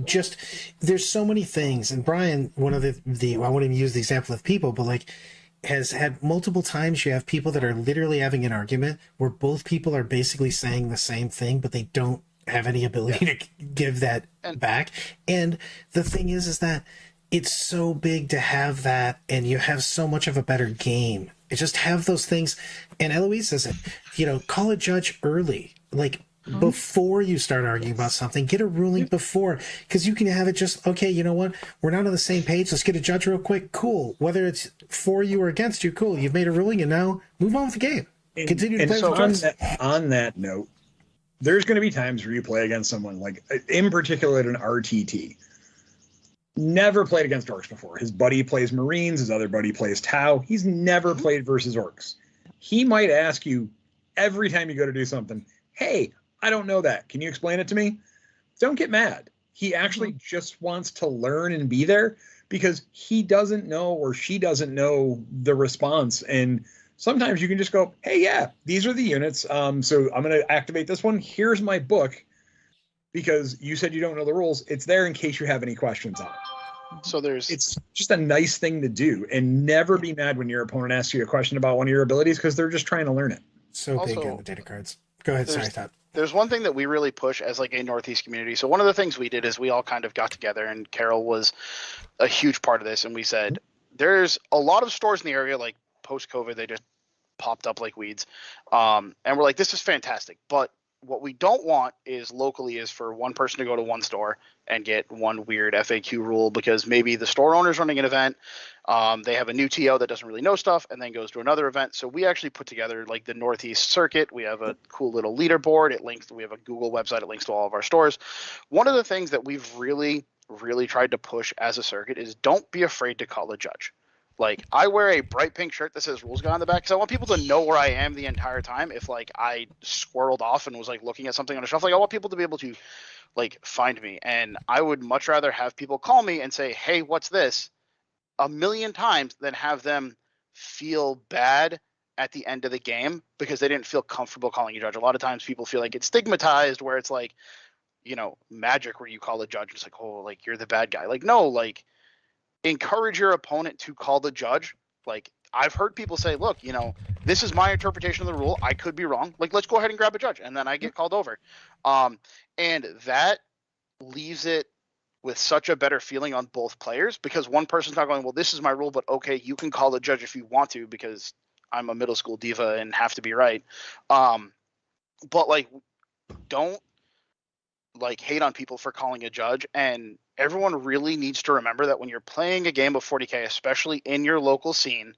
just there's so many things, and Brian, one of the I won't even use the example of people, but like has had multiple times you have people that are literally having an argument where both people are basically saying the same thing, but they don't have any ability to give that back. And the thing is that it's so big to have that, and you have so much of a better game Just have those things. And Eloise says it, call a judge early, like before you start arguing about something. Get a ruling before, because you can have it just, okay, you know what? We're not on the same page. Let's get a judge real quick. Cool. Whether it's for you or against you, cool. You've made a ruling, and now move on with the game. Continue to play so with the on that note, there's going to be times where you play against someone, like in particular at an RTT. Never played against orcs before. His buddy plays Marines. His other buddy plays Tau. He's never played versus orcs. He might ask you every time you go to do something, hey, I don't know that. Can you explain it to me? Don't get mad. He actually just wants to learn and be there because he doesn't know or she doesn't know the response. And sometimes you can just go, hey, yeah, these are the units. So I'm going to activate this one. Here's my book. Because you said you don't know the rules, it's there in case you have any questions on it. So it's just a nice thing to do, and never be mad when your opponent asks you a question about one of your abilities because they're just trying to learn it. So big on the data cards. Go ahead, sorry, Todd. There's one thing that we really push as like a Northeast community. So one of the things we did is we all kind of got together, and Carol was a huge part of this, and we said there's a lot of stores in the area, like post-COVID, they just popped up like weeds, and we're like, this is fantastic, but what we don't want is locally is for one person to go to one store and get one weird FAQ rule because maybe the store owner's running an event. They have a new TO that doesn't really know stuff and then goes to another event. So we actually put together like the Northeast circuit. We have a cool little leaderboard. We have a Google website. It links to all of our stores. One of the things that we've really, really tried to push as a circuit is don't be afraid to call a judge. Like, I wear a bright pink shirt that says rules guy on the back because I want people to know where I am the entire time. If, like, I squirreled off and was, like, looking at something on a shelf, like, I want people to be able to, like, find me. And I would much rather have people call me and say, hey, what's this? A million times than have them feel bad at the end of the game because they didn't feel comfortable calling a judge. A lot of times people feel like it's stigmatized where it's like, Magic where you call a judge. It's like, oh, like, you're the bad guy. Like, no, like, encourage your opponent to call the judge. Like, I've heard people say, look, this is my interpretation of the rule. I could be wrong. Like, let's go ahead and grab a judge. And then I get called over. And that leaves it with such a better feeling on both players because one person's not going, well, this is my rule, but okay, you can call the judge if you want to because I'm a middle school diva and have to be right. But like, don't like hate on people for calling a judge, and everyone really needs to remember that when you're playing a game of 40K, especially in your local scene,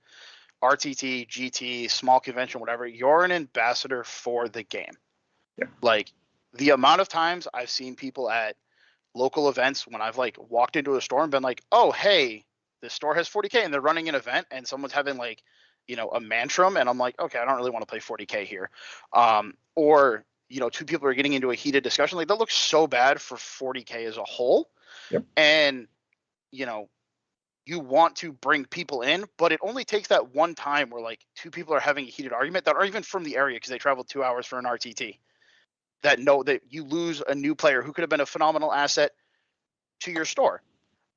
RTT, GT, small convention, whatever, you're an ambassador for the game. Yeah. Like, the amount of times I've seen people at local events when I've like walked into a store and been like, oh, hey, this store has 40K and they're running an event and someone's having like, a mantrum, and I'm like, okay, I don't really want to play 40K here. Or two people are getting into a heated discussion. Like, that looks so bad for 40K as a whole. Yep. And, you want to bring people in, but it only takes that one time where like two people are having a heated argument that aren't even from the area because they traveled 2 hours for an RTT that know that you lose a new player who could have been a phenomenal asset to your store.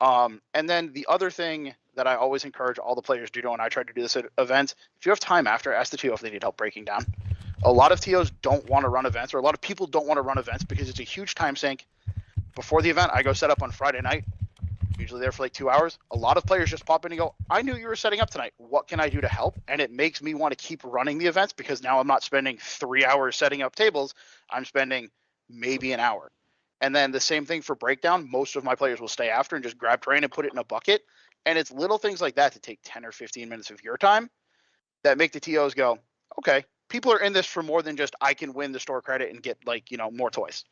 And then the other thing that I always encourage all the players to do, and I try to do this at events, if you have time after, ask the TO if they need help breaking down. A lot of TOs don't want to run events, or a lot of people don't want to run events because it's a huge time sink. Before the event, I go set up on Friday night, usually there for like 2 hours. A lot of players just pop in and go, I knew you were setting up tonight. What can I do to help? And it makes me want to keep running the events because now I'm not spending 3 hours setting up tables. I'm spending maybe an hour. And then the same thing for breakdown. Most of my players will stay after and just grab terrain and put it in a bucket. And it's little things like that to take 10 or 15 minutes of your time that make the TOs go, okay, people are in this for more than just I can win the store credit and get like, more toys.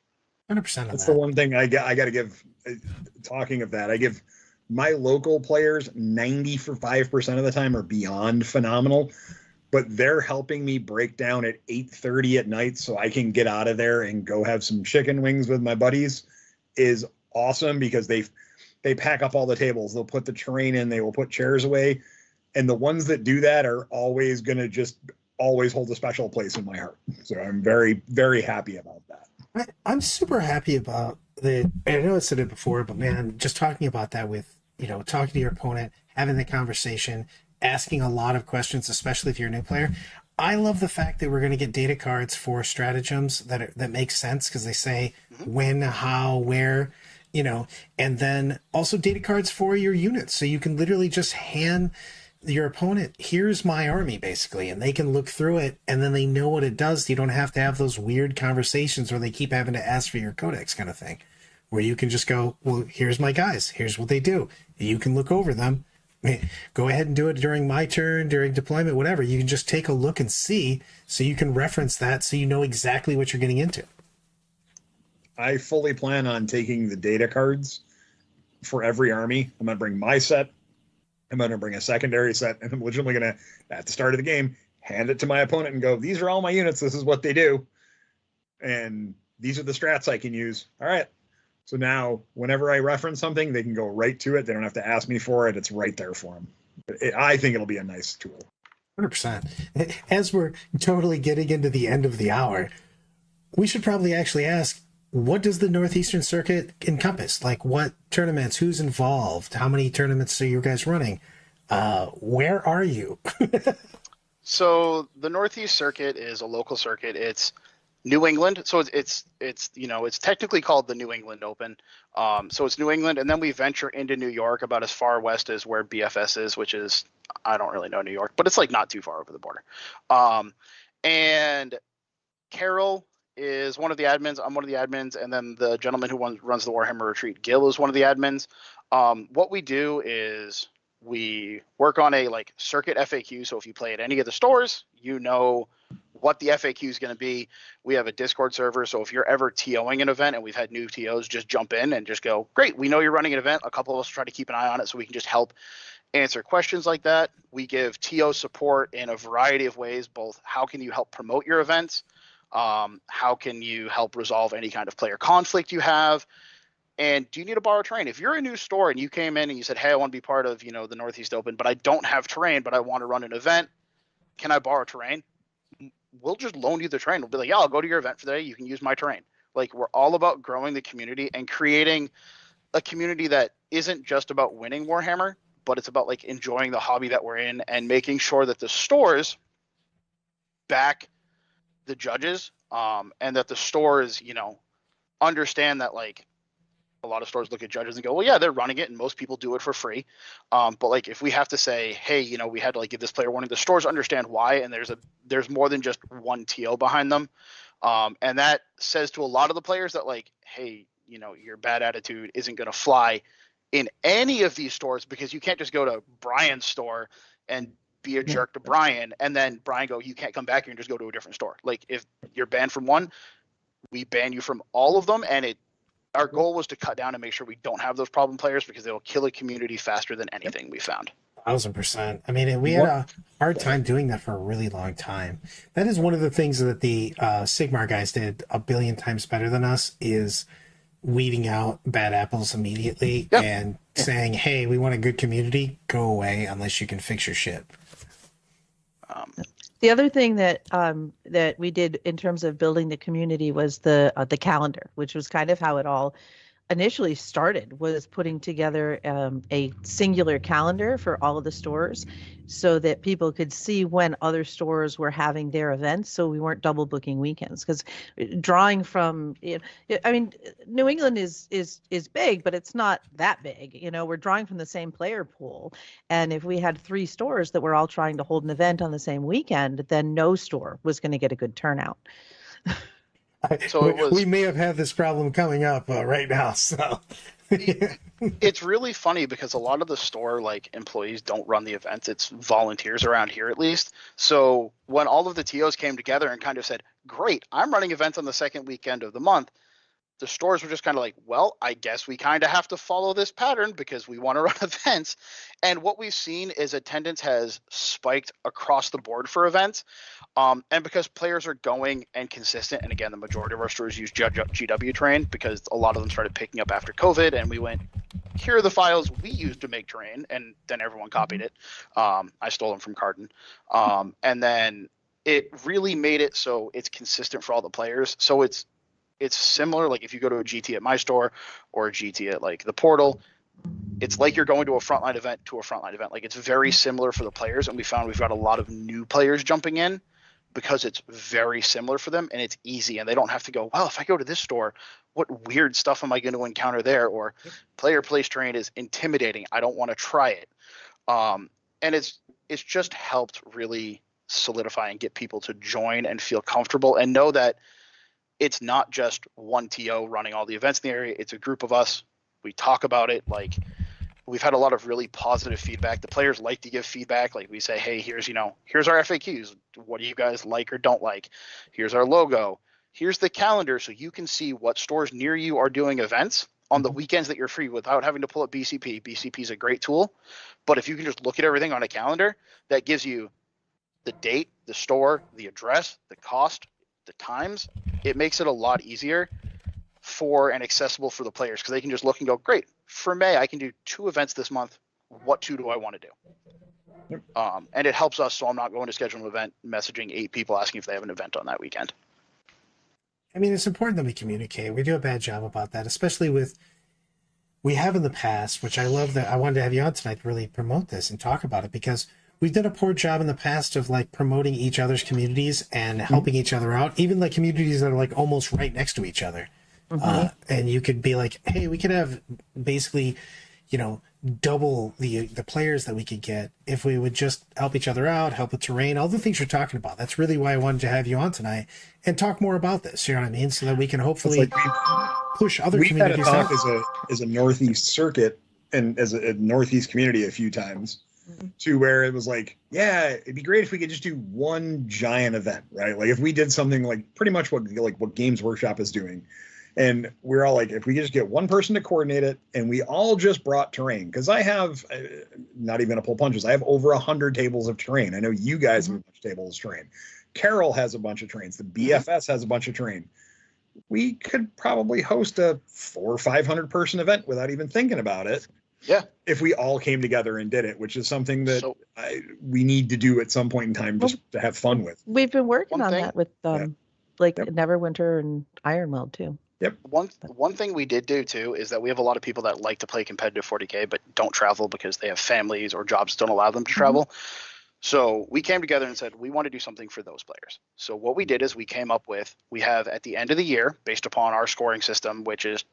100% of That's that. the one thing I got to give. Talking of that, I give my local players 95% of the time are beyond phenomenal, but they're helping me break down at 8:30 at night so I can get out of there and go have some chicken wings with my buddies is awesome because they pack up all the tables. They'll put the terrain in. They will put chairs away. And the ones that do that are always going to just always hold a special place in my heart. So I'm very, very happy about that. I'm super happy about the, I know I said it before, but man, just talking about that with, talking to your opponent, having the conversation, asking a lot of questions, especially if you're a new player. I love the fact that we're going to get data cards for stratagems that make sense because they say when, how, where, and then also data cards for your units. So you can literally just hand your opponent, here's my army basically, and they can look through it and then they know what it does. You don't have to have those weird conversations where they keep having to ask for your codex kind of thing, where you can just go, well, here's my guys, here's what they do. You can look over them. Go ahead and do it during my turn, during deployment, whatever. You can just take a look and see, so you can reference that, so you know exactly what you're getting into. I fully plan on taking the data cards for every army. I'm going to bring my set. I'm going to bring a secondary set, and I'm legitimately going to, at the start of the game, hand it to my opponent and go, these are all my units. This is what they do. And these are the strats I can use. All right. So now, whenever I reference something, they can go right to it. They don't have to ask me for it. It's right there for them. I think it'll be a nice tool. 100%. As we're totally getting into the end of the hour, we should probably actually ask, what does the Northeastern Circuit encompass? Like, what tournaments? Who's involved? How many tournaments are you guys running? Where are you? So the Northeast Circuit is a local circuit. It's New England, so it's it's technically called the New England Open. So it's New England, and then we venture into New York, about as far west as where BFS is, which is, I don't really know New York, but it's like not too far over the border. And Carol is one of the admins. I'm one of the admins, and then the gentleman who runs the Warhammer Retreat, Gil, is one of the admins. What we do is we work on a circuit FAQ. So if you play at any of the stores, you know what the FAQ is going to be. We have a Discord server, so if you're ever TOing an event, and we've had new TOs just jump in and just go, great, we know you're running an event. A couple of us try to keep an eye on it so we can just help answer questions like that. We give TO support in a variety of ways, both how can you help promote your events, how can you help resolve any kind of player conflict you have, and do you need to borrow terrain? If you're a new store and you came in and you said, hey, I want to be part of the Northeast Open, but I don't have terrain, but I want to run an event, can I borrow terrain? We'll just loan you the terrain. We'll be like, yeah, I'll go to your event for the day. You can use my terrain. We're all about growing the community and creating a community that isn't just about winning Warhammer, but it's about enjoying the hobby that we're in and making sure that the stores back the judges, and that the stores, understand that a lot of stores look at judges and go, well, yeah, they're running it and most people do it for free. But if we have to say, hey, we had to give this player warning, the stores understand why, and there's more than just one TO behind them. And that says to a lot of the players that hey, your bad attitude isn't going to fly in any of these stores, because you can't just go to Brian's store and be a jerk to Brian and then Brian go, you can't come back here, and just go to a different store. If you're banned from one, we ban you from all of them. And our goal was to cut down and make sure we don't have those problem players, because they'll kill a community faster than anything we found. 1,000%. I mean, we had a hard time doing that for a really long time. That is one of the things that the Sigmar guys did a billion times better than us, is weeding out bad apples immediately and saying, hey, we want a good community, go away unless you can fix your shit. The other thing that that we did in terms of building the community was the calendar, which was kind of how it all initially started, was putting together a singular calendar for all of the stores so that people could see when other stores were having their events, so we weren't double booking weekends. Because drawing from, I mean, New England is big, but it's not that big. We're drawing from the same player pool, and if we had 3 stores that were all trying to hold an event on the same weekend, then no store was going to get a good turnout. So we may have had this problem coming up right now. So it's really funny because a lot of the store employees don't run the events. It's volunteers around here, at least. So when all of the TOs came together and kind of said, great, I'm running events on the second weekend of the month, the stores were just kind of well, I guess we kind of have to follow this pattern because we want to run events. And what we've seen is attendance has spiked across the board for events. And because players are going and consistent, and again, the majority of our stores use GW terrain because a lot of them started picking up after COVID, and we went, here are the files we used to make terrain, and then everyone copied it. I stole them from Carden. And then it really made it so it's consistent for all the players. So it's similar, if you go to a GT at my store or a GT at the portal, it's like you're going to a frontline event it's very similar for the players, and we found we've got a lot of new players jumping in because it's very similar for them and it's easy, and they don't have to go, well, if I go to this store, what weird stuff am I going to encounter there? Or player place terrain is intimidating, I don't want to try it. and it's just helped really solidify and get people to join and feel comfortable and know that it's not just one TO running all the events in the area. It's a group of us. We talk about it. Like, we've had a lot of really positive feedback. The players like to give feedback. Like, we say, hey, here's our FAQs. What do you guys like or don't like? Here's our logo. Here's the calendar so you can see what stores near you are doing events on the weekends that you're free without having to pull up BCP. BCP is a great tool. But if you can just look at everything on a calendar, that gives you the date, the store, the address, the cost, the times. It makes it a lot easier for and accessible for the players because they can just look and go, great, for May, I can do 2 events this month. What 2 do I want to do? And it helps us so I'm not going to schedule an event, messaging 8 people asking if they have an event on that weekend. I mean, it's important that we communicate. We do a bad job about that, especially we have in the past, which I love that I wanted to have you on tonight to really promote this and talk about it because we've done a poor job in the past of like promoting each other's communities and helping each other out, even like communities that are like almost right next to each other. And you could be like, hey, we could have basically, double the players that we could get if we would just help each other out, help with terrain, all the things you're talking about. That's really why I wanted to have you on tonight and talk more about this. You know what I mean? So that we can hopefully push other communities out. We've had a talk as a Northeast circuit and as a Northeast community a few times to where it was like, yeah, it'd be great if we could just do one giant event, right? Like if we did something like pretty much what Games Workshop is doing. And we're all like, if we could just get one person to coordinate it and we all just brought terrain, because I have not even a pull punches. I have over 100 tables of terrain. I know you guys have a bunch of tables of terrain. Carol has a bunch of terrains. The BFS has a bunch of terrain. We could probably host a 400 or 500 person event without even thinking about it. Yeah. If we all came together and did it, which is something that we need to do at some point in time just to have fun with. We've been working on that with Neverwinter and Ironwell too. Yep. One thing we did do too is that we have a lot of people that like to play competitive 40K but don't travel because they have families or jobs don't allow them to travel. So we came together and said we want to do something for those players. So what we did is we came up with, we have at the end of the year, based upon our scoring system, which is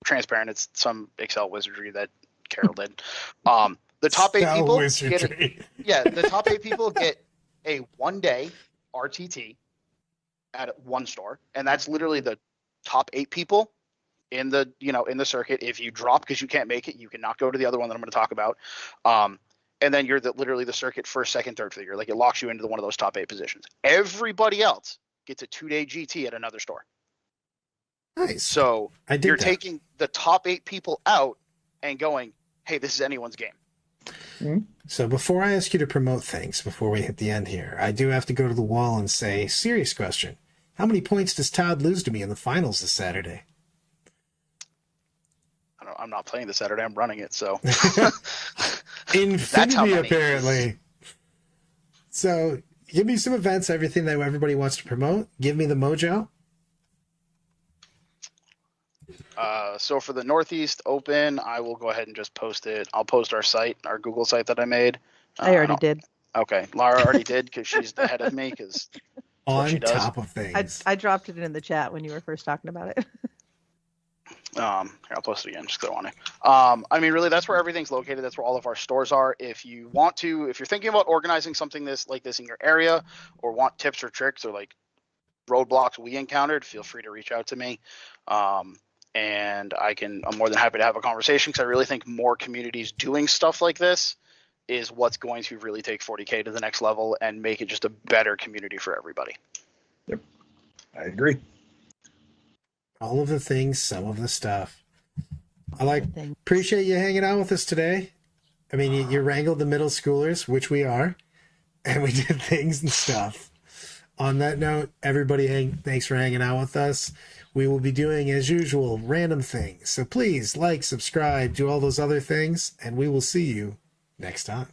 transparent, it's some Excel wizardry that Carol did. The top 8 people the top 8 people get a 1-day RTT at one store, and that's literally the top 8 people in the circuit. If you drop because you can't make it, you cannot go to the other one that I'm going to talk about. And then you're literally the circuit first, second, third for the year. Like it locks you into one of those top 8 positions. Everybody else gets a 2-day GT at another store. Nice. So you're taking the top 8 people out and going, hey, this is anyone's game. So before I ask you to promote things, before we hit the end here, I do have to go to the wall and say, serious question. How many points does Todd lose to me in the finals this Saturday? I'm not playing this Saturday. I'm running it, so. Infinity, apparently. So give me some events, everything that everybody wants to promote. Give me the mojo. So for the Northeast Open, I will go ahead and just post it. I'll post our site, our Google site that I made. I already did. Okay. Lara already did because she's ahead of me because on top of things. I dropped it in the chat when you were first talking about it. Here, I'll post it again just because I want to. I mean, really, that's where everything's located. That's where all of our stores are. If you're thinking about organizing something like this in your area or want tips or tricks or like roadblocks we encountered, feel free to reach out to me. And I'm more than happy to have a conversation because I really think more communities doing stuff like this is what's going to really take 40K to the next level and make it just a better community for everybody. Yep. I agree. All of the things, some of the stuff. Appreciate you hanging out with us today. I mean, you wrangled the middle schoolers, which we are, and we did things and stuff. On that note, everybody, thanks for hanging out with us. We will be doing, as usual, random things. So please like, subscribe, do all those other things, and we will see you next time.